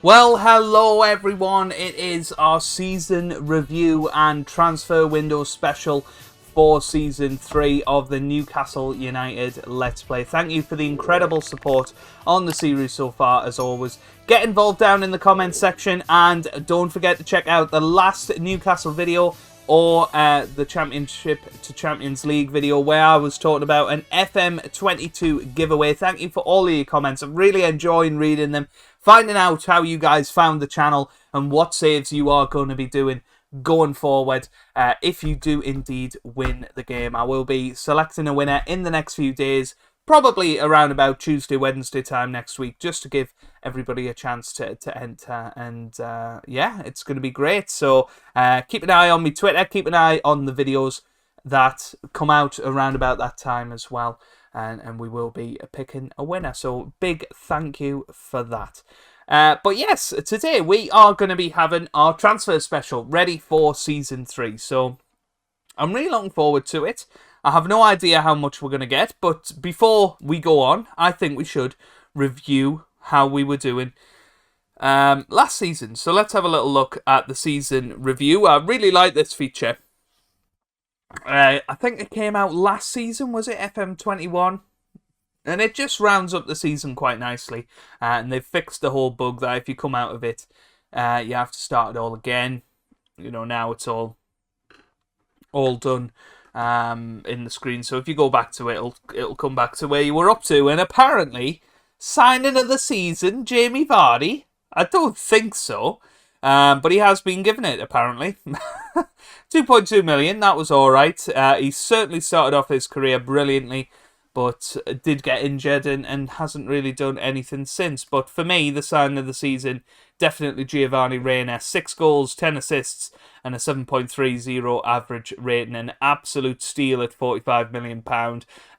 Well, hello everyone. It is our season review and transfer window special for season 3 of the Newcastle United Let's Play. Thank you for the incredible support on the series so far, as always. Get involved down in the comments section, and don't forget to check out the last Newcastle video or the Championship to Champions League video where I was talking about an FM22 giveaway. Thank you for all of your comments. I'm really enjoying reading them, finding out how you guys found the channel and what saves you are going to be doing going forward if you do indeed win the game. I will be selecting a winner in the next few days, probably around about Tuesday, Wednesday time next week, just to give everybody a chance to enter. And yeah, it's going to be great. So keep an eye on me Twitter, keep an eye on the videos that come out around about that time as well. And we will be picking a winner. So big thank you for that. But yes, today we are going to be having our transfer special ready for season 3. So I'm really looking forward to it. I have no idea how much we're going to get, but before we go on, I think we should review how we were doing last season. So let's have a little look at the season review. I really like this feature. I think it came out last season, was it FM21? And it just rounds up the season quite nicely. And they've fixed the whole bug that if you come out of it, you have to start it all again. You know, now it's all done in the screen. So if you go back to it, it'll come back to where you were up to. And apparently, signing of the season, Jamie Vardy. I don't think so. But he has been given it, apparently. 2.2 million, that was all right. He certainly started off his career brilliantly, but did get injured and hasn't really done anything since. But for me, the sign of the season, definitely Giovanni Reina. 6 goals, 10 assists, and a 7.30 average rating. An absolute steal at £45 million.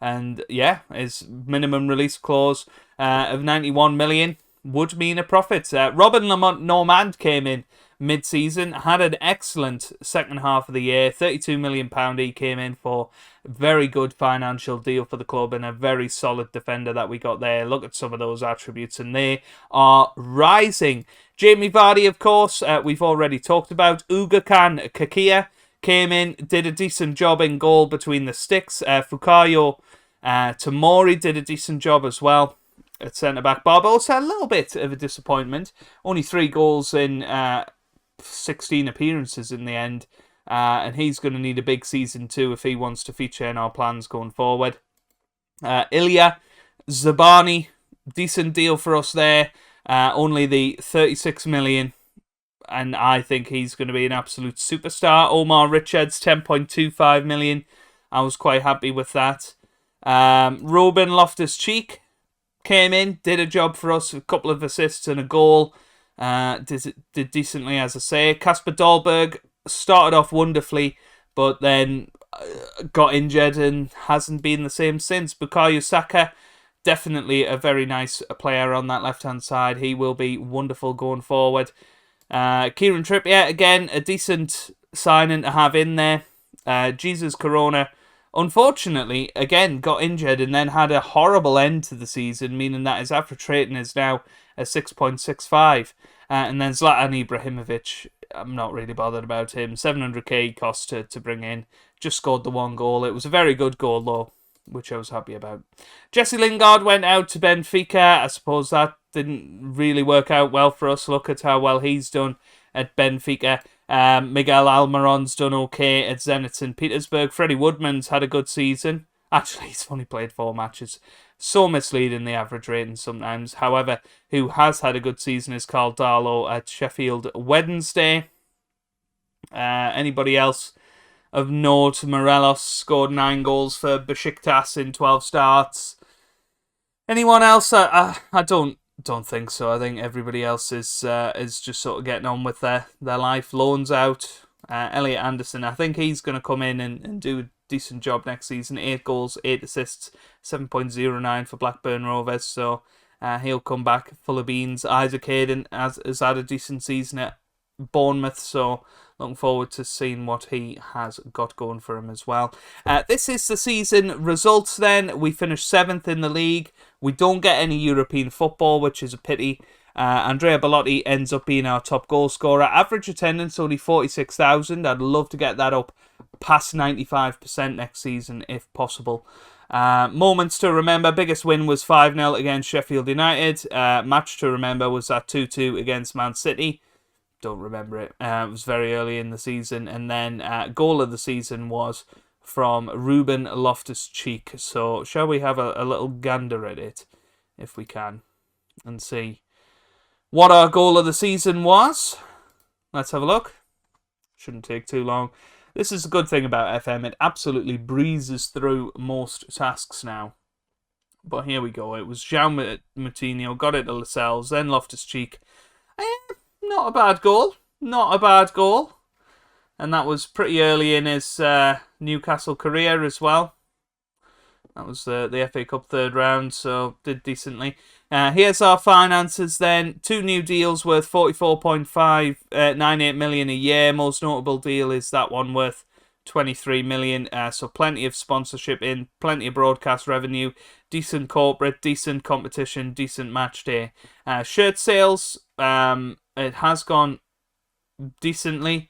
And yeah, his minimum release clause of 91 million would mean a profit. Robin Normand came in mid-season, had an excellent second half of the year. £32 million he came in for. Very good financial deal for the club and a very solid defender that we got there. Look at some of those attributes and they are rising. Jamie Vardy, of course, we've already talked about. Ugurcan Kakia came in, did a decent job in goal between the sticks. Fukayo Tomori did a decent job as well at centre-back. Barbosa, a little bit of a disappointment. Only 3 goals in 16 appearances in the end. And he's going to need a big season too if he wants to feature in our plans going forward. Ilya Zabani, decent deal for us there. Only the 36 million. And I think he's going to be an absolute superstar. Omar Richards, 10.25 million. I was quite happy with that. Robin Loftus-Cheek came in, did a job for us, a couple of assists and a goal. Did decently, as I say. Kasper Dolberg started off wonderfully, but then got injured and hasn't been the same since. Bukayo Saka, definitely a very nice player on that left-hand side. He will be wonderful going forward. Kieran Trippier, again, a decent signing to have in there. Jesus Corona, unfortunately, again, got injured and then had a horrible end to the season, meaning that his average rating is now a 6.65. And then Zlatan Ibrahimovic, I'm not really bothered about him. 700k cost to bring in. Just scored the 1 goal. It was a very good goal, though, which I was happy about. Jesse Lingard went out to Benfica. I suppose that didn't really work out well for us. Look at how well he's done at Benfica. Miguel Almiron's done okay at Zenit St. Petersburg. Freddie Woodman's had a good season. Actually, he's only played 4 matches. So misleading, the average rating sometimes. However, who has had a good season is Carl Darlow at Sheffield Wednesday. Anybody else of note? Morelos scored 9 goals for Besiktas in 12 starts. Anyone else? I don't think so. I think everybody else is just sort of getting on with their life. Loans out. Elliot Anderson, I think he's going to come in and do a decent job next season. 8 goals, 8 assists, 7.09 for Blackburn Rovers. So he'll come back full of beans. Isaac Hayden has had a decent season at Bournemouth. So looking forward to seeing what he has got going for him as well. This is the season results then. We finished 7th in the league. We don't get any European football, which is a pity. Andrea Bellotti ends up being our top goal scorer. Average attendance only 46,000. I'd love to get that up past 95% next season if possible. Moments to remember. Biggest win was 5-0 against Sheffield United. Match to remember was that 2-2 against Man City. Don't remember it. It was very early in the season. And then goal of the season was from Ruben Loftus-Cheek. So shall we have a little gander at it, if we can, and see what our goal of the season was? Let's have a look. Shouldn't take too long. This is a good thing about FM. It absolutely breezes through most tasks now. But here we go. It was João Moutinho, got it to Lascelles, then Loftus-Cheek. Not a bad goal. Not a bad goal. And that was pretty early in his Newcastle career as well. That was the FA Cup third round, so did decently. Here's our finances then. 2 new deals worth 44.598 million a year. Most notable deal is that one worth 23 million. So plenty of sponsorship in, plenty of broadcast revenue, decent corporate, decent competition, decent match day. Shirt sales, it has gone decently.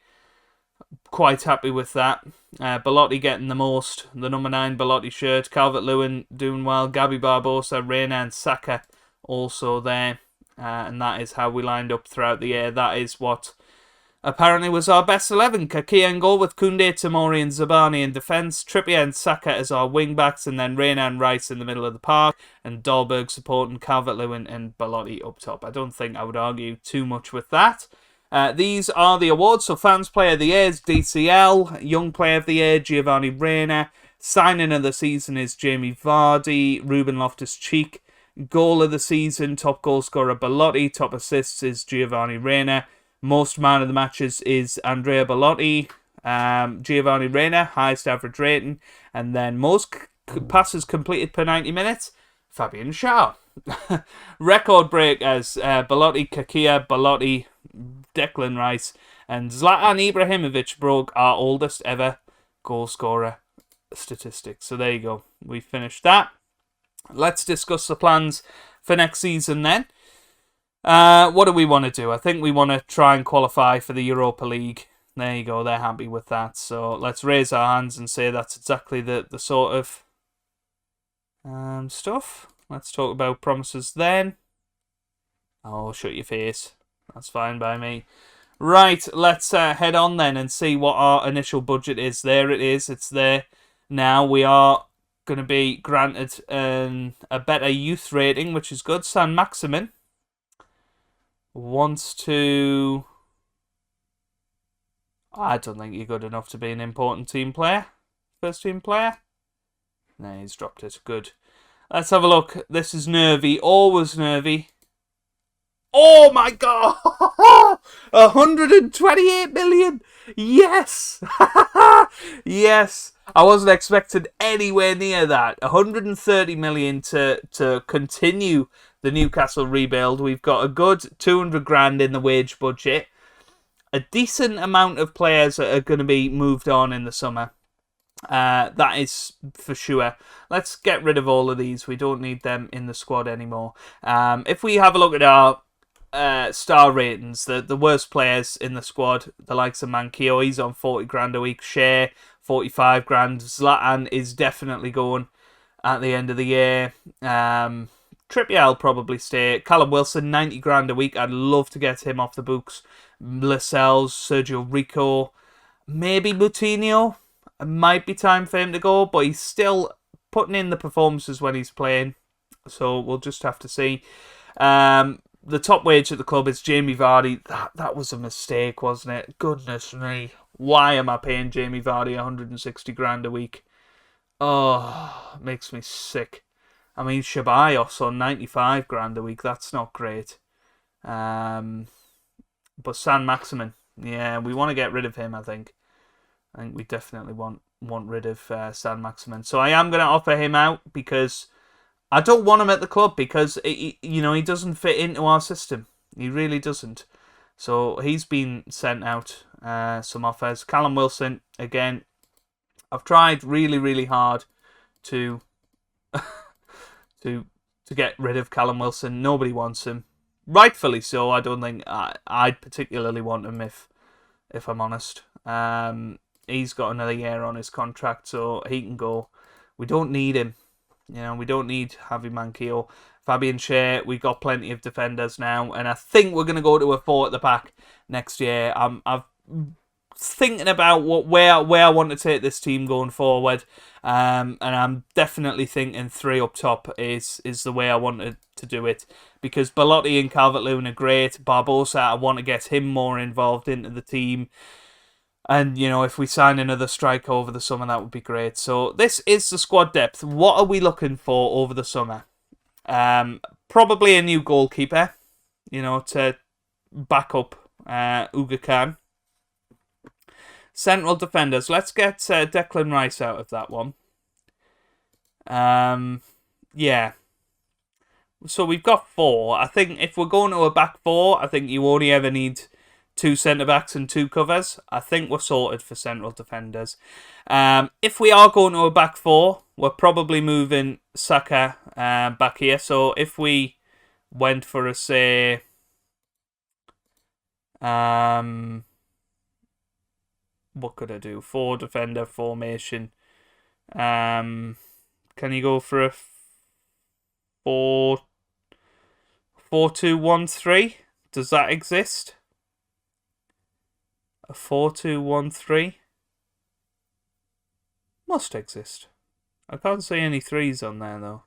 Quite happy with that. Bellotti getting the most. The number 9 Bellotti shirt. Calvert-Lewin doing well. Gabby Barbosa, Reina and Saka also there. And that is how we lined up throughout the year. That is what apparently was our best 11. Kaki in goal with Koundé, Tomori and Zabani in defence. Trippier and Saka as our wing-backs. And then Reina and Rice in the middle of the park. And Dahlberg supporting Calvert-Lewin and Bellotti up top. I don't think I would argue too much with that. These are the awards. So Fans Player of the Year is DCL. Young Player of the Year, Giovanni Reina. Signing of the season is Jamie Vardy. Ruben Loftus-Cheek. Goal of the season, top goal scorer Bellotti. Top assists is Giovanni Reina. Most man of the matches is Andrea Bellotti. Giovanni Reina, highest average rating. And then most passes completed per 90 minutes, Fabian Schär. Record breakers, Bellotti, Kakia, Bellotti, Declan Rice, and Zlatan Ibrahimovic broke our oldest ever goal scorer statistic. So there you go. We finished that. Let's discuss the plans for next season then. What do we want to do? I think we want to try and qualify for the Europa League. There you go. They're happy with that. So let's raise our hands and say that's exactly the sort of stuff. Let's talk about promises then. Oh, shut your face. That's fine by me. Right, let's head on then and see what our initial budget is. There it is. It's there now. We are going to be granted a better youth rating, which is good. San Maximin wants to... I don't think you're good enough to be an important team player. First team player? No, he's dropped it. Good. Let's have a look. This is nervy. Always nervy. Oh my god! 128 million! Yes! Yes! I wasn't expecting anywhere near that. 130 million to continue the Newcastle rebuild. We've got a good 200 grand in the wage budget. A decent amount of players are going to be moved on in the summer. That is for sure. Let's get rid of all of these. We don't need them in the squad anymore. If we have a look at our star ratings, the worst players in the squad, the likes of Manquillo, he's on 40 grand a week. Shea, 45 grand. Zlatan is definitely going at the end of the year. Trippier will probably stay. Callum Wilson, 90 grand a week. I'd love to get him off the books. Lascelles, Sergio Rico, maybe Moutinho. It might be time for him to go, but he's still putting in the performances when he's playing. So we'll just have to see. The top wage at the club is Jamie Vardy. That was a mistake, wasn't it? Goodness me. Why am I paying Jamie Vardy 160 grand a week? Oh, it makes me sick. I mean, Ceballos on 95 grand a week. That's not great. But San Maximin, yeah, we want to get rid of him, I think. I think we definitely want rid of San Maximin. So I am going to offer him out because I don't want him at the club because he doesn't fit into our system. He really doesn't. So he's been sent out some offers. Callum Wilson, again, I've tried really, really hard to to get rid of Callum Wilson. Nobody wants him. rightfully so. I don't think I'd particularly want him if I'm honest. He's got another year on his contract, so he can go. We don't need him. We don't need Javi Manquillo. Fabian Schär, we've got plenty of defenders now, and I think we're going to go to a 4 at the back next year. I'm thinking about where I want to take this team going forward, and I'm definitely thinking 3 up top is the way I wanted to do it, because Belotti and Calvert-Lewin are great. Barbosa, I want to get him more involved into the team. And, if we sign another striker over the summer, that would be great. So this is the squad depth. What are we looking for over the summer? Probably a new goalkeeper, to back up Uga Khan. Central defenders. Let's get Declan Rice out of that one. Yeah. So we've got 4. I think if we're going to a back 4, I think you only ever need 2 centre-backs and 2 covers. I think we're sorted for central defenders. If we are going to a back 4, we're probably moving Saka back here. So if we went for a, say... what could I do? 4 defender formation. Can you go for a 4-2-1-3? Does that exist? A 4-2-1-3? Must exist. I can't see any 3s on there though.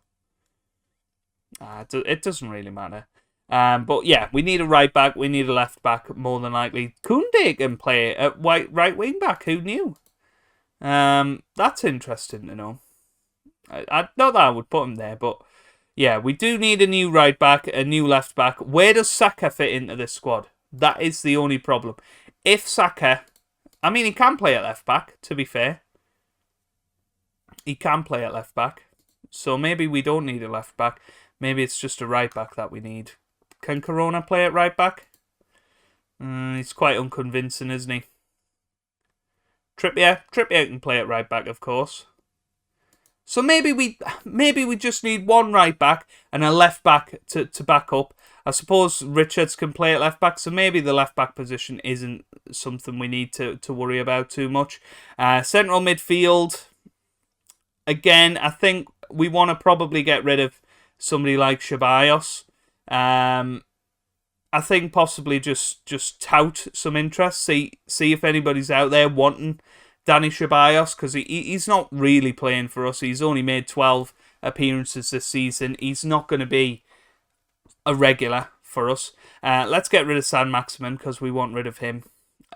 It doesn't really matter. But yeah, we need a right back. We need a left back, more than likely. Koundé can play at right wing back. Who knew? That's interesting to know. I not that I would put him there, but yeah, we do need a new right back, a new left back. Where does Saka fit into this squad? That is the only problem. If Saka, I mean, he can play at left back, to be fair. He can play at left back. So maybe we don't need a left back. Maybe it's just a right back that we need. Can Corona play at right back? He's quite unconvincing, isn't he? Trippier can play at right back, of course. So maybe we just need 1 right back and a left back to back up. I suppose Richards can play at left back, so maybe the left back position isn't something we need to worry about too much. Central midfield, again, I think we want to probably get rid of somebody like Ceballos. I think possibly just tout some interest, see if anybody's out there wanting Danny Ceballos, because he's not really playing for us. He's only made 12 appearances this season. He's not going to be a regular for us. Let's get rid of San Maximin because we want rid of him.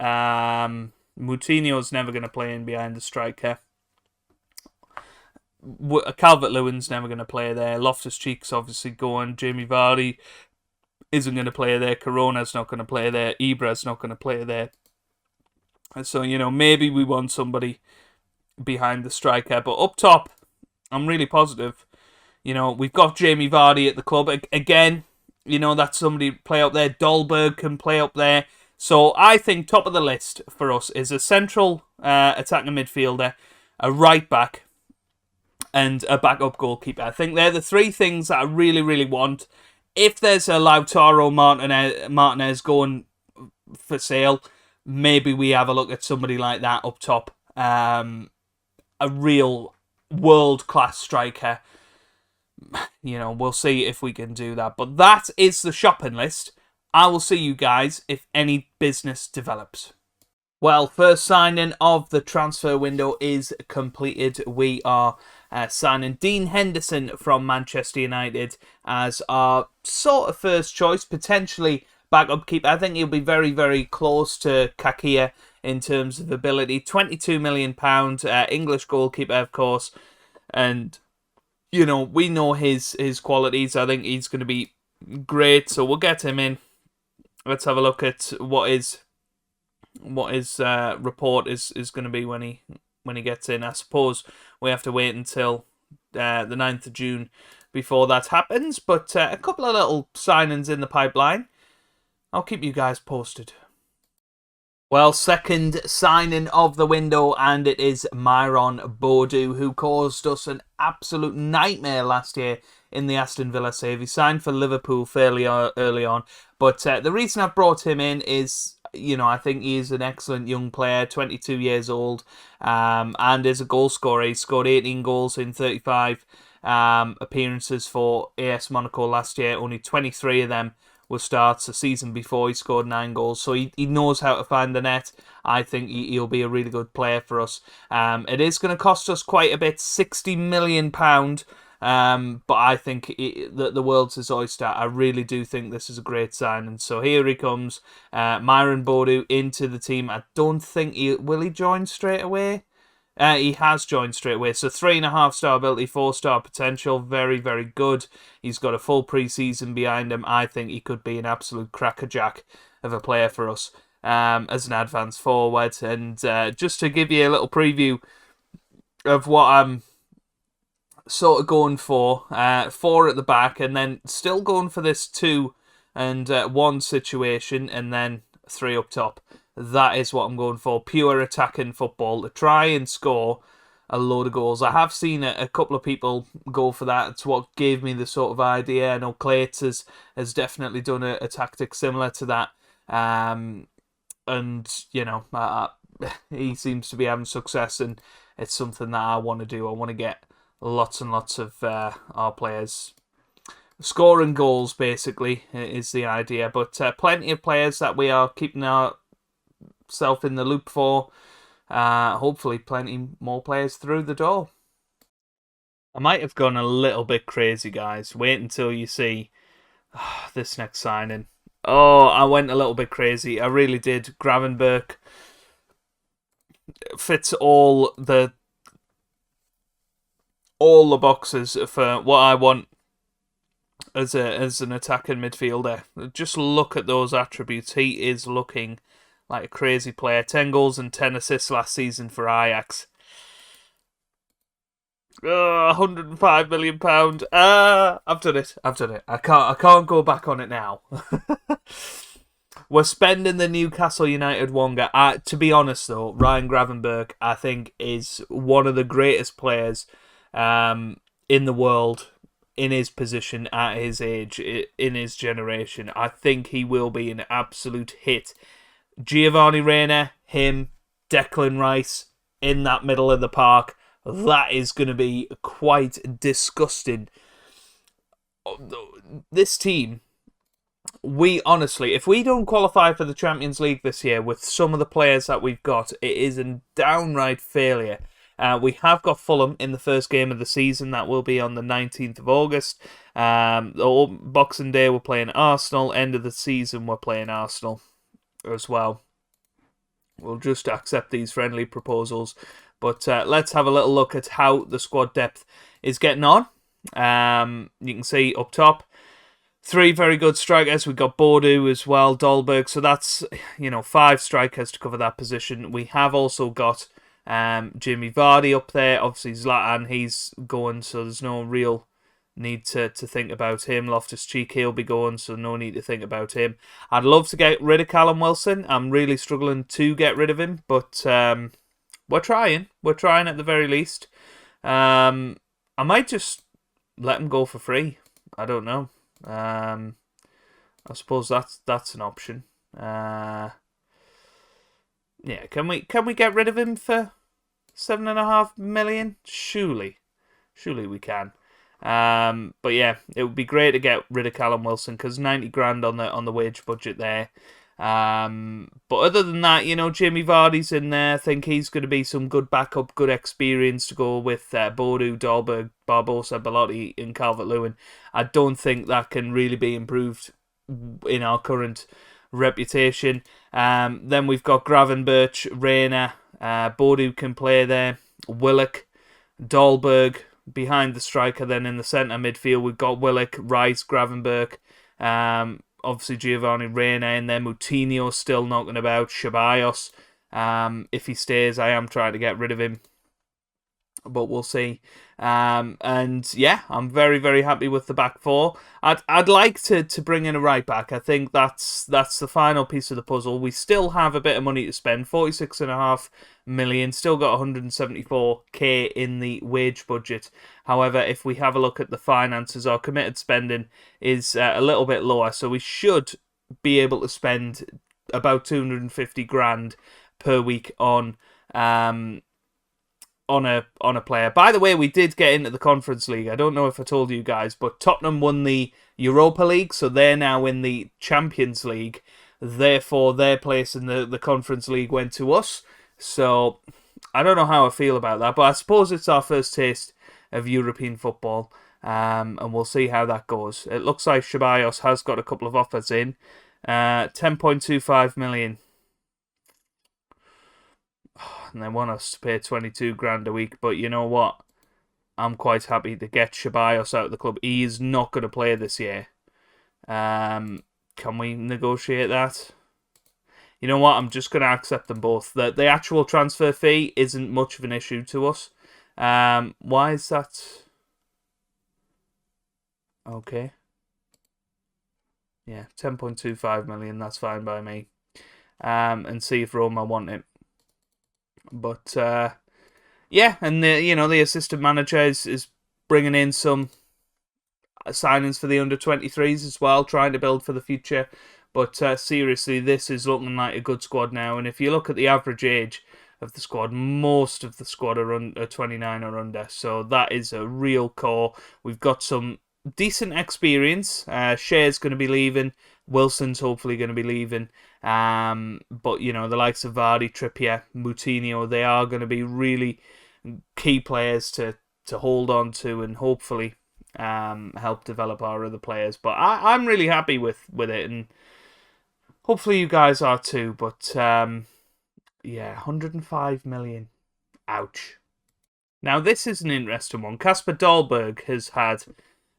Moutinho's never going to play in behind the striker. Calvert-Lewin's never going to play there. Loftus-Cheek's obviously going. Jamie Vardy isn't going to play there. Corona's not going to play there. Ibra's not going to play there. So, maybe we want somebody behind the striker. But up top, I'm really positive. We've got Jamie Vardy at the club. Again, that's somebody play up there. Dolberg can play up there. So I think top of the list for us is a central attacking midfielder, a right back, and a backup goalkeeper. I think they're the 3 things that I really, really want. If there's a Lautaro Martinez going for sale, maybe we have a look at somebody like that up top. A real world-class striker. We'll see if we can do that. But that is the shopping list. I will see you guys if any business develops. Well, first signing of the transfer window is completed. We are signing Dean Henderson from Manchester United as our sort of first choice, potentially backup keeper. I think he'll be very, very close to Kakia in terms of ability. £22 million, English goalkeeper, of course. And, we know his qualities. I think he's going to be great, so we'll get him in. Let's have a look at what his report is going to be when he gets in. I suppose we have to wait until the 9th of June before that happens, but a couple of little signings in the pipeline. I'll keep you guys posted. Well, second signing of the window, and it is Myron Boadu, who caused us an absolute nightmare last year in the Aston Villa save. He signed for Liverpool fairly early on. But the reason I've brought him in is, I think he is an excellent young player, 22 years old, and is a goal scorer. He scored 18 goals in 35 appearances for AS Monaco last year. Only 23 of them were starts. The season before, he scored 9 goals. So he knows how to find the net. I think he'll be a really good player for us. It is going to cost us quite a bit, £60 million. But I think the world's his oyster. I really do think this is a great signing. So here he comes, Myron Boadu into the team. I don't think will he join straight away. He has joined straight away. So 3.5-star ability, 4-star potential, very very good. He's got a full pre-season behind him. I think he could be an absolute crackerjack of a player for us as an advanced forward. And just to give you a little preview of what I'm sort of going for, 4 at the back, and then still going for this 2 and 1 situation, and then 3 up top. That is what I'm going for. Pure attacking football to try and score a load of goals. I have seen a couple of people go for that. It's what gave me the sort of idea. I know Clates has definitely done a tactic similar to that. And, he seems to be having success, and it's something that I want to do. I want to get lots and lots of our players scoring goals, basically, is the idea. But plenty of players that we are keeping ourselves in the loop for. Hopefully plenty more players through the door. I might have gone a little bit crazy, guys. Wait until you see this next signing. Oh, I went a little bit crazy. I really did. Gravenberch fits all the boxes for what I want as an attacking midfielder. Just look at those attributes. He is looking like a crazy player. 10 goals and 10 assists last season for Ajax. £105 million. I've done it. I can't go back on it now. We're spending the Newcastle United Wonga. To be honest though, Ryan Gravenberch, I think, is one of the greatest players in the world, in his position, at his age, in his generation. I think he will be an absolute hit. Giovanni Reina, him, Declan Rice in that middle of the park. That is going to be quite disgusting. This team, we honestly, if we don't qualify for the Champions League this year with some of the players that we've got, it is a downright failure. We have got Fulham in the first game of the season. That will be on the 19th of August. Boxing Day, we're playing Arsenal. End of the season, we're playing Arsenal as well. We'll just accept these friendly proposals. But let's have a little look at how the squad depth is getting on. You can see up top, 3 very good strikers. We've got Boadu as well, Dolberg. So that's, 5 strikers to cover that position. We have also got Jamie Vardy up there. Obviously Zlatan, he's going, so there's no real need to think about him. Loftus-Cheek, he'll be going, so no need to think about him. I'd love to get rid of Callum Wilson. I'm really struggling to get rid of him, but we're trying. We're trying at the very least. I might just let him go for free. I don't know. I suppose that's an option. Yeah, can we get rid of him for $7.5 million? Surely we can. But yeah, it would be great to get rid of Callum Wilson because 90 grand on the wage budget there. But other than that, Jamie Vardy's in there. I think he's going to be some good backup, good experience to go with Boadu, Dolberg, Barbosa, Belotti, and Calvert-Lewin. I don't think that can really be improved in our current reputation. Then we've got Gravenberch, Reina, Boadu can play there, Willock, Dolberg behind the striker. Then in the centre midfield we've got Willock, Rice, Gravenberch, obviously Giovanni Reina in there. Moutinho still knocking about. Ceballos, if he stays, I am trying to get rid of him. but we'll see. And yeah, I'm very, very happy with the back four. I'd like to bring in a right back. I think that's the final piece of the puzzle. We still have a bit of money to spend, 46.5 million. Still got 174k in the wage budget. However, if we have a look at the finances, our committed spending is a little bit lower, so we should be able to spend about 250 grand per week on a player. By the way, we did get into the Conference League. I don't know if I told you guys, but Tottenham won the Europa League, so they're now in the Champions League. Therefore, their place in the Conference League went to us. So, I don't know how I feel about that, but I suppose it's our first taste of European football, and we'll see how that goes. It looks like Ceballos has got a couple of offers in. 10.25 million. And they want us to pay 22 grand a week, but you know what? I'm quite happy to get Ceballos out of the club. He is not going to play this year. Can we negotiate that? You know what? I'm just going to accept them both. The actual transfer fee isn't much of an issue to us. Why is that? Okay. Yeah, 10.25 million. That's fine by me. And see if Roma want it. But yeah, and the assistant manager is bringing in some signings for the under-23s as well, trying to build for the future. But seriously, this is looking like a good squad now. And if you look at the average age of the squad, most of the squad are 29 or under. So that is a real core. We've got some decent experience. Shea's going to be leaving. Wilson's hopefully going to be leaving. But, the likes of Vardy, Trippier, Moutinho, they are going to be really key players to hold on to and hopefully help develop our other players. But I'm really happy with it, and hopefully you guys are too. But, yeah, 105 million. Ouch. Now, this is an interesting one. Kasper Dolberg has had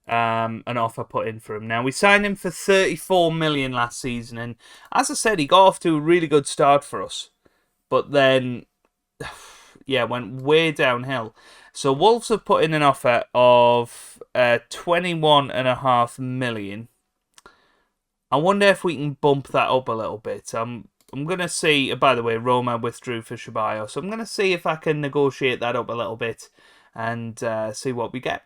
an offer put in for him. Now, we signed him for 34 million last season, and as I said, he got off to a really good start for us, but then yeah, went way downhill. So Wolves have put in an offer of 21.5 million. I wonder if we can bump that up a little bit. I'm gonna see. By the way, Roma withdrew for Ceballos, so I'm gonna see if I can negotiate that up a little bit and see what we get.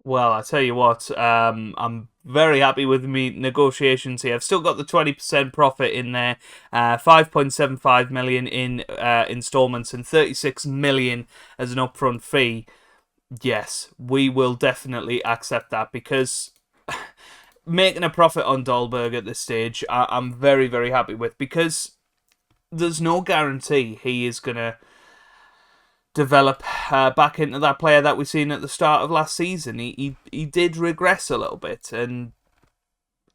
Well, I tell you what, I'm very happy with me negotiations here. I've still got the 20% profit in there, 5.75 million in installments and 36 million as an upfront fee. Yes, we will definitely accept that, because making a profit on Dolberg at this stage, I'm very, very happy with, because there's no guarantee he is going to develop back into that player that we've seen at the start of last season. He did regress a little bit, and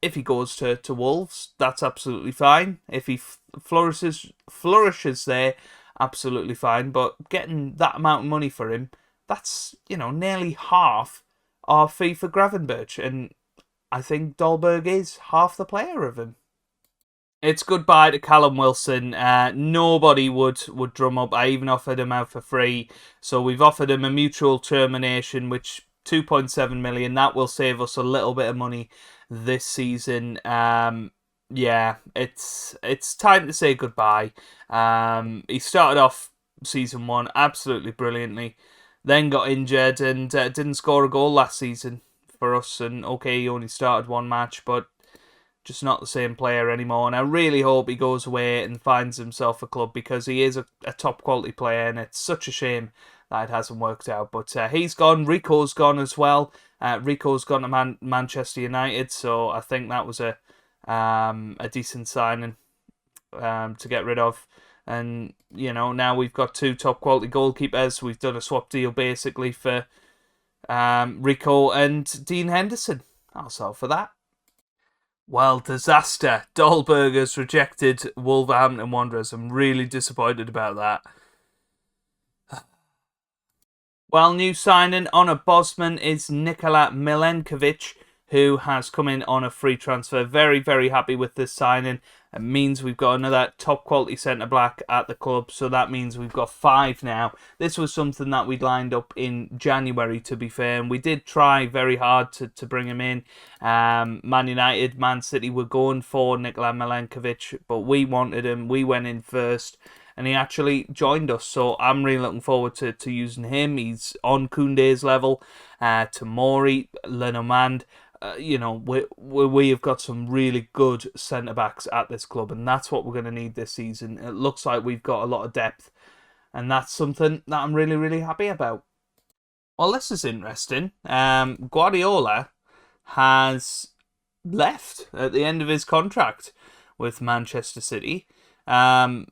if he goes to Wolves, that's absolutely fine. If he flourishes there, absolutely fine. But getting that amount of money for him, that's nearly half our fee for Gravenberch, and I think Dolberg is half the player of him. It's goodbye to Callum Wilson. Nobody would drum up. I even offered him out for free. So we've offered him a mutual termination, which 2.7 million. That will save us a little bit of money this season. Yeah, it's time to say goodbye. He started off season one absolutely brilliantly, then got injured and didn't score a goal last season for us. And okay, he only started one match, but just not the same player anymore. And I really hope he goes away and finds himself a club, because he is a top quality player, and it's such a shame that it hasn't worked out. But he's gone. Rico's gone as well. Rico's gone to Manchester United, so I think that was a decent signing to get rid of. And now we've got two top quality goalkeepers. We've done a swap deal basically for Rico and Dean Henderson. I'll sell for that. Well, disaster. Dolberg has rejected Wolverhampton Wanderers. I'm really disappointed about that. Well, new signing on a Bosman is Nikola Milenkovic. who has come in on a free transfer. Very, very happy with this signing. It means we've got another top quality centre-back at the club, so that means we've got 5 now. This was something that we'd lined up in January, to be fair, and we did try very hard to bring him in. Man United, Man City were going for Nikola Milenkovic, but we wanted him. We went in first, and he actually joined us, so I'm really looking forward to using him. He's on Koundé's level, Tomori, Lenormand. We have got some really good centre-backs at this club, and that's what we're going to need this season. It looks like we've got a lot of depth, and that's something that I'm really, really happy about. Well, this is interesting. Guardiola has left at the end of his contract with Manchester City. That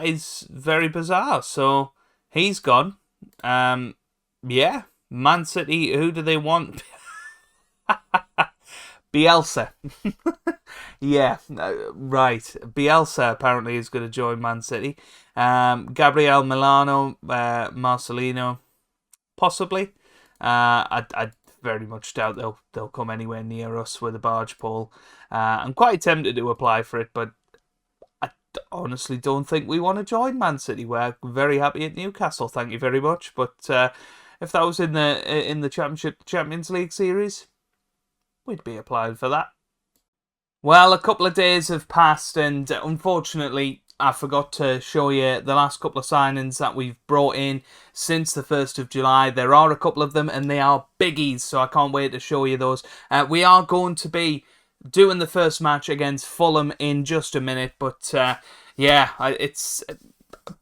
is very bizarre. So he's gone. Man City, who do they want? Bielsa. Right. Bielsa apparently is going to join Man City. Gabriel Milano, Marcelino, possibly. I very much doubt they'll come anywhere near us with a barge pole. I'm quite tempted to apply for it, but I honestly don't think we want to join Man City. We're very happy at Newcastle, thank you very much. But if that was in the Champions League series, we'd be applying for that. Well, a couple of days have passed, and unfortunately, I forgot to show you the last couple of signings that we've brought in since the 1st of July. There are a couple of them, and they are biggies, so I can't wait to show you those. We are going to be doing the first match against Fulham in just a minute, but it's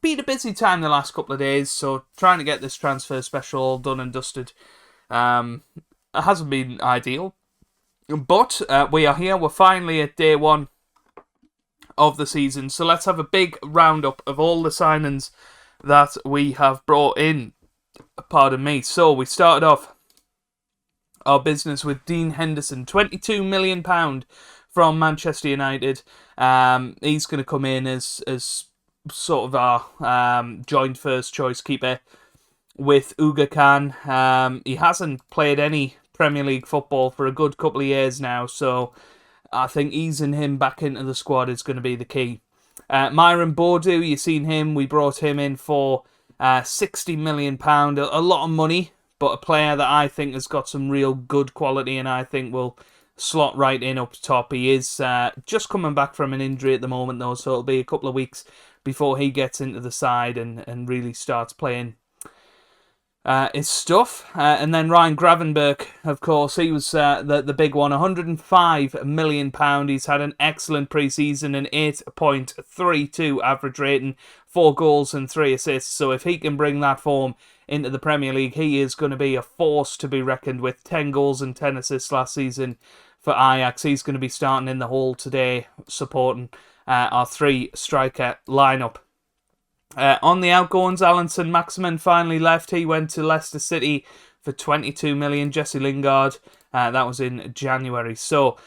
been a busy time the last couple of days, so trying to get this transfer special all done and dusted hasn't been ideal. But we are here. We're finally at day 1 of the season. So let's have a big roundup of all the signings that we have brought in. Pardon me. So we started off our business with Dean Henderson, £22 million from Manchester United. He's going to come in as sort of our joint first choice keeper with Uga Khan. He hasn't played any Premier League football for a good couple of years now, so I think easing him back into the squad is going to be the key. Myron Bourdieu, you've seen him. We brought him in for £60 million. A lot of money, but a player that I think has got some real good quality and I think will slot right in up top. He is just coming back from an injury at the moment, though, so it'll be a couple of weeks before he gets into the side and really starts playing his stuff. And then Ryan Gravenberch, of course, he was the big one, £105 million. He's had an excellent pre-season, an 8.32 average rating, 4 goals and 3 assists. So if he can bring that form into the Premier League, he is going to be a force to be reckoned with. 10 goals and 10 assists last season for Ajax. He's going to be starting in the hall today, supporting our 3 striker lineup. On the outgoings, Alan Saint-Maximin finally left. He went to Leicester City for £22 million. Jesse Lingard, that was in January. So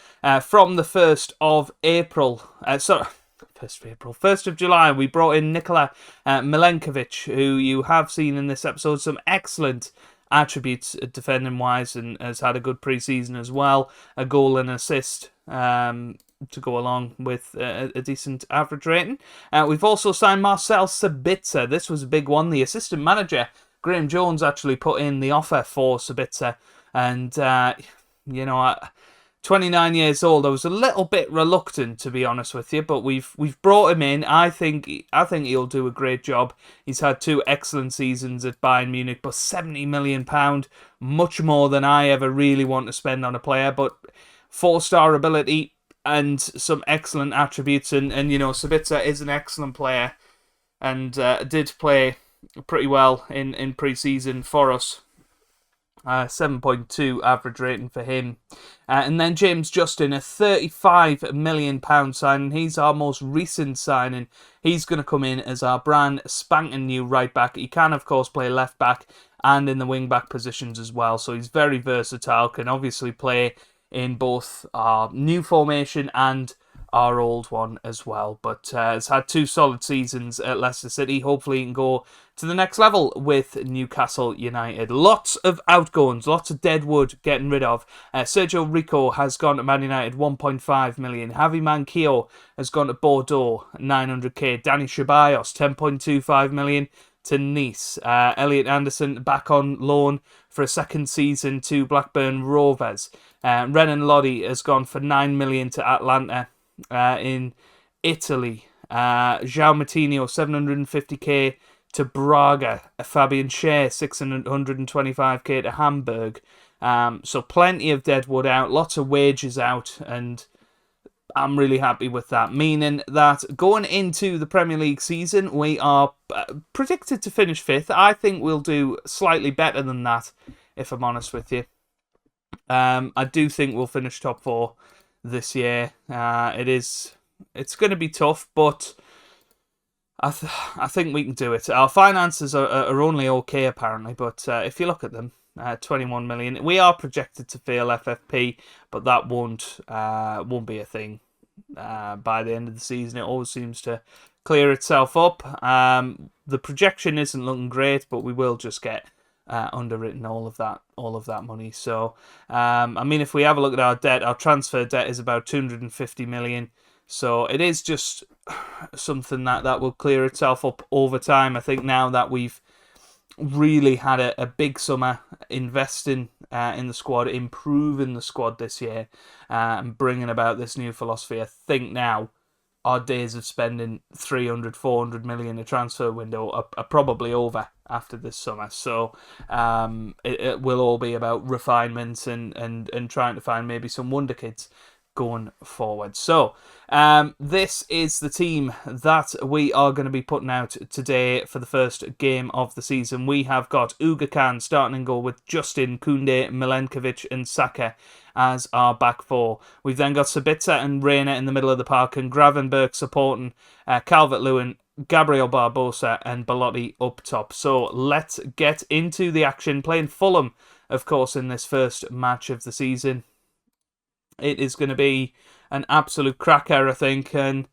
from the 1st of April, 1st of July, we brought in Nikola Milenkovic, who you have seen in this episode some excellent attributes defending-wise and has had a good pre-season as well. A goal and assist to go along with a decent average rating. We've also signed Marcel Sabitzer. This was a big one. The assistant manager, Graham Jones, actually put in the offer for Sabitzer. And, 29 years old. I was a little bit reluctant, to be honest with you, but we've brought him in. I think he'll do a great job. He's had 2 excellent seasons at Bayern Munich, but £70 million, much more than I ever really want to spend on a player. But 4-star ability and some excellent attributes, and Sabitzer is an excellent player and did play pretty well in pre-season for us. 7.2 average rating for him. And then James Justin, a £35 million signing. He's our most recent signing. He's going to come in as our brand spanking new right back. He can, of course, play left back and in the wing back positions as well. So he's very versatile, can obviously play in both our new formation and our old one as well. But has had 2 solid seasons at Leicester City. Hopefully he can go to the next level with Newcastle United. Lots of outgoings, lots of dead wood getting rid of. Sergio Rico has gone to Man United, 1.5 million. Javi Manquillo has gone to Bordeaux, 900k. Danny Ceballos, 10.25 million to Nice. Elliot Anderson back on loan for a second season to Blackburn Rovers. Renan Lodi has gone for 9 million to Atlanta in Italy. João Moutinho, 750k to Braga. Fabian Schär, 625k to Hamburg. So plenty of deadwood out, lots of wages out, and I'm really happy with that, meaning that going into the Premier League season, we are predicted to finish 5th. I think we'll do slightly better than that, if I'm honest with you. I do think we'll finish top 4 this year. It's going to be tough, but I think we can do it. Our finances are only okay, apparently, but if you look at them, 21 million. We are projected to fail FFP, but that won't be a thing by the end of the season. It always seems to clear itself up. The projection isn't looking great, but we will just get underwritten all of that money. So, I mean, if we have a look at our debt, our transfer debt is about 250 million. So it is just something that will clear itself up over time. I think now that we've really had a big summer investing in the squad, improving the squad this year, and bringing about this new philosophy. I think now our days of spending 300, 400 million a transfer window are probably over after this summer. So it will all be about refinements and trying to find maybe some wonder kids going forward. So this is the team that we are going to be putting out today for the first game of the season. We have got Uga Khan starting in goal with Justin, Koundé, Milenkovic and Saka as our back 4. We've then got Sabitzer and Reina in the middle of the park, and Gravenberch supporting Calvert-Lewin, Gabriel Barbosa and Belotti up top. So let's get into the action, playing Fulham, of course, in this first match of the season. It is going to be an absolute cracker, I think, and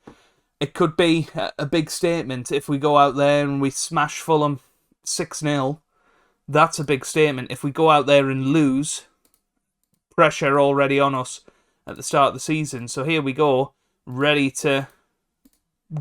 it could be a big statement if we go out there and we smash Fulham 6-0. That's a big statement. If we go out there and lose, pressure already on us at the start of the season. So here we go, ready to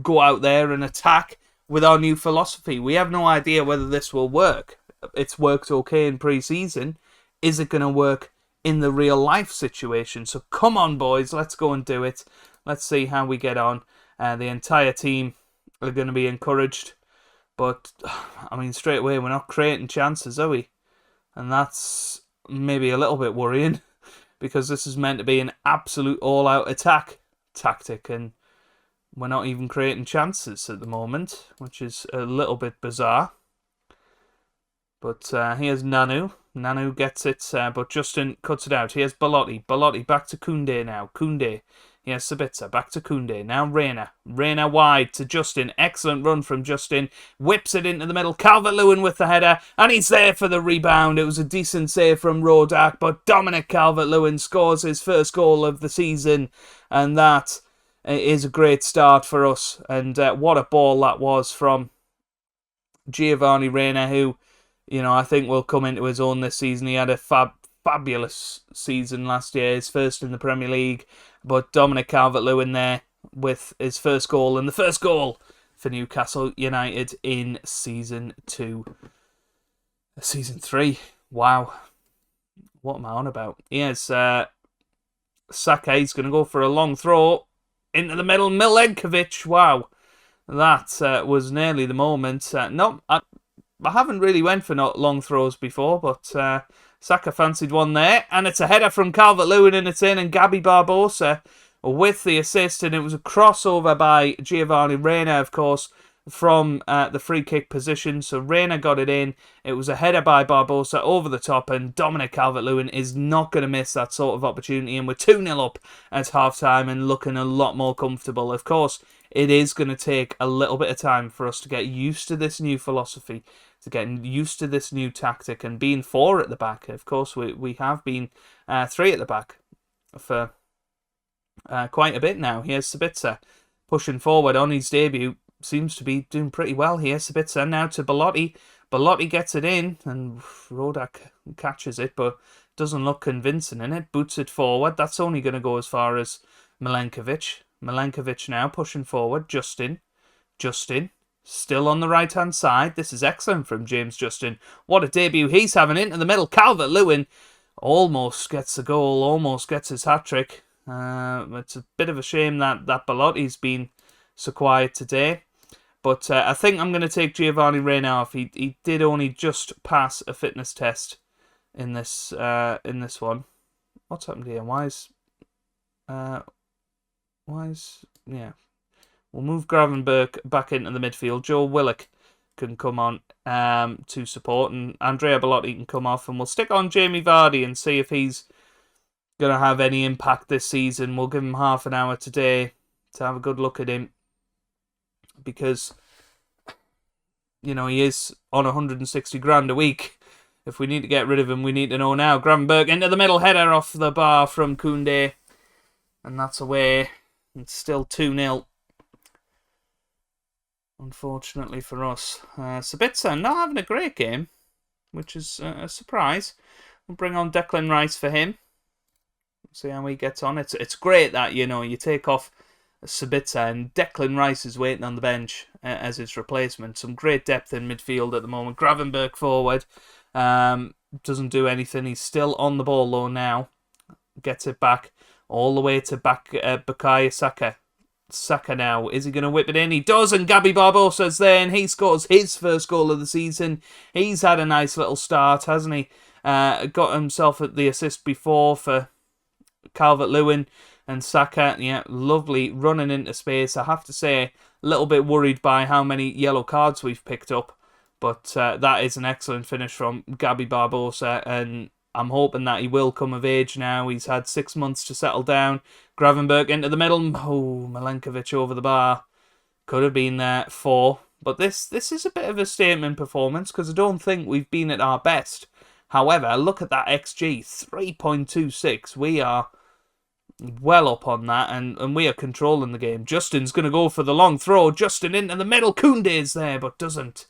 go out there and attack with our new philosophy. We have no idea whether this will work. It's worked okay in pre-season. Is it going to work in the real life situation? So come on, boys, let's go and do it. Let's see how we get on. The entire team are going to be encouraged, but I mean, straight away, we're not creating chances, are we? And that's maybe a little bit worrying, because this is meant to be an absolute all-out attack tactic, and we're not even creating chances at the moment, which is a little bit bizarre. But here's Nanu. Nanu gets it, but Justin cuts it out. Here's Belotti. Belotti back to Koundé now. Koundé. Here's Sabitzer. Back to Koundé. Now Reina. Reina wide to Justin. Excellent run from Justin. Whips it into the middle. Calvert-Lewin with the header. And he's there for the rebound. It was a decent save from Rodak, but Dominic Calvert-Lewin scores his first goal of the season. And that is a great start for us. And what a ball that was from Giovanni Reina, who, you know, I think will come into his own this season. He had a fabulous season last year, his first in the Premier League. But Dominic Calvert-Lewin there with his first goal, and the first goal for Newcastle United in Season 3. Wow. What am I on about? Here's Saka. He's going to go for a long throw into the middle. Milenkovic. Wow. That was nearly the moment. No, I haven't really went for long throws before, but Saka fancied one there, and it's a header from Calvert-Lewin, and it's in, and Gabby Barbosa with the assist, and it was a crossover by Giovanni Reina, of course, from the free kick position. So Reina got it in. It was a header by Barbosa over the top, and Dominic Calvert-Lewin is not going to miss that sort of opportunity, and we're 2-0 up at half-time and looking a lot more comfortable. Of course, it is going to take a little bit of time for us to get used to this new philosophy, to getting used to this new tactic, and being 4 at the back. Of course, we have been 3 at the back for quite a bit now. Here's Sabitzer pushing forward on his debut. Seems to be doing pretty well here. Sabitzer now to Belotti. Belotti gets it in, and Rodak catches it, but doesn't look convincing in it. Boots it forward. That's only going to go as far as Milenkovic. Milenkovic now pushing forward. Justin. Still on the right-hand side. This is excellent from James Justin. What a debut he's having into the middle. Calvert-Lewin almost gets the goal, almost gets his hat-trick. It's a bit of a shame that Belotti's been so quiet today. But I think I'm going to take Giovanni Reyna off. He did only just pass a fitness test in this one. What's happened here? Why is yeah. We'll move Gravenberch back into the midfield. Joe Willock can come on to support, and Andrea Belotti can come off, and we'll stick on Jamie Vardy and see if he's going to have any impact this season. We'll give him half an hour today to have a good look at him, because he is on 160 grand a week. If we need to get rid of him, we need to know now. Gravenberch into the middle, header off the bar from Koundé, and that's away. It's still 2-0. Unfortunately for us. Sabitzer not having a great game, which is a surprise. We'll bring on Declan Rice for him. See how he gets on. It's great that, you take off Sabitzer and Declan Rice is waiting on the bench as his replacement. Some great depth in midfield at the moment. Gravenberch forward. Doesn't do anything. He's still on the ball though now. Gets it back all the way to Bukayo Saka. Saka now. Is he going to whip it in? He does, and Gabby Barbosa's there, and he scores his first goal of the season. He's had a nice little start, hasn't he? Got himself at the assist before for Calvert-Lewin, and Saka, yeah, lovely running into space. I have to say, a little bit worried by how many yellow cards we've picked up, but that is an excellent finish from Gabby Barbosa, and I'm hoping that he will come of age now. He's had 6 months to settle down. Gravenberch into the middle. Oh, Milenkovic over the bar. Could have been there 4. But this is a bit of a statement performance, because I don't think we've been at our best. However, look at that XG, 3.26. We are well up on that, and we are controlling the game. Justin's going to go for the long throw. Justin into the middle. Koundé's there, but doesn't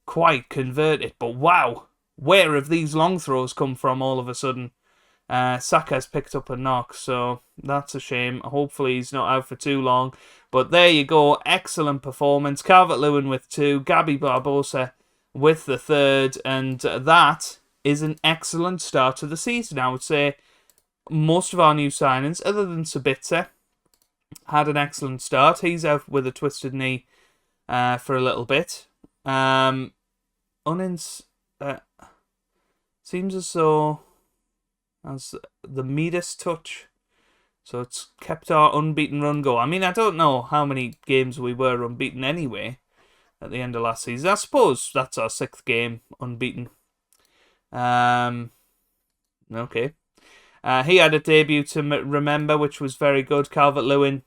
quite convert it. But wow. Where have these long throws come from all of a sudden? Saka's picked up a knock, so that's a shame. Hopefully he's not out for too long. But there you go. Excellent performance. Calvert-Lewin with 2. Gabby Barbosa with the 3rd. And that is an excellent start to the season. I would say most of our new signings, other than Sabitzer, had an excellent start. He's out with a twisted knee for a little bit. Seems as though as the Midas touch, so it's kept our unbeaten run go. I mean, I don't know how many games we were unbeaten anyway at the end of last season. I suppose that's our 6th game unbeaten. Okay. He had a debut to remember, which was very good. Calvert-Lewin,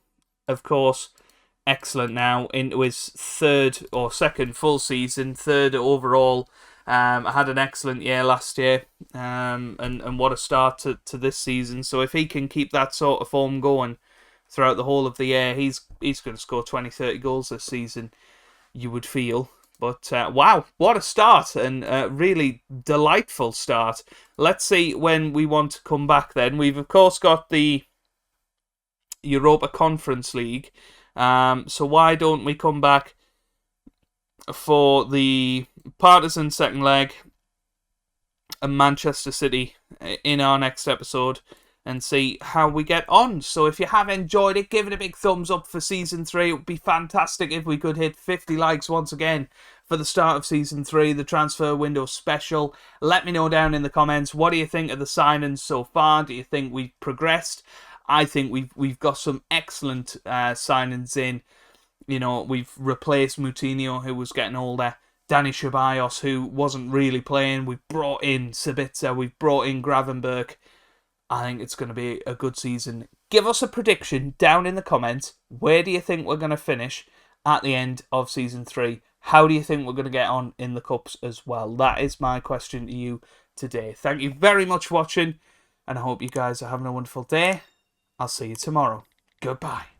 of course, excellent now into his 3rd or 2nd full season, 3rd overall. I had an excellent year last year, and what a start to this season. So if he can keep that sort of form going throughout the whole of the year, he's going to score 20, 30 goals this season, you would feel. But wow, what a start, and a really delightful start. Let's see when we want to come back then. We've, of course, got the Europa Conference League. So why don't we come back for the Partizan second leg and Manchester City in our next episode and see how we get on. So if you have enjoyed it, give it a big thumbs up for Season 3. It would be fantastic if we could hit 50 likes once again for the start of Season 3, the transfer window special. Let me know down in the comments, what do you think of the signings so far? Do you think we've progressed? I think we've got some excellent signings in. We've replaced Moutinho, who was getting older. Danny Ceballos, who wasn't really playing. We've brought in Sabitzer. We've brought in Gravenberch. I think it's going to be a good season. Give us a prediction down in the comments. Where do you think we're going to finish at the end of Season 3? How do you think we're going to get on in the Cups as well? That is my question to you today. Thank you very much for watching, and I hope you guys are having a wonderful day. I'll see you tomorrow. Goodbye.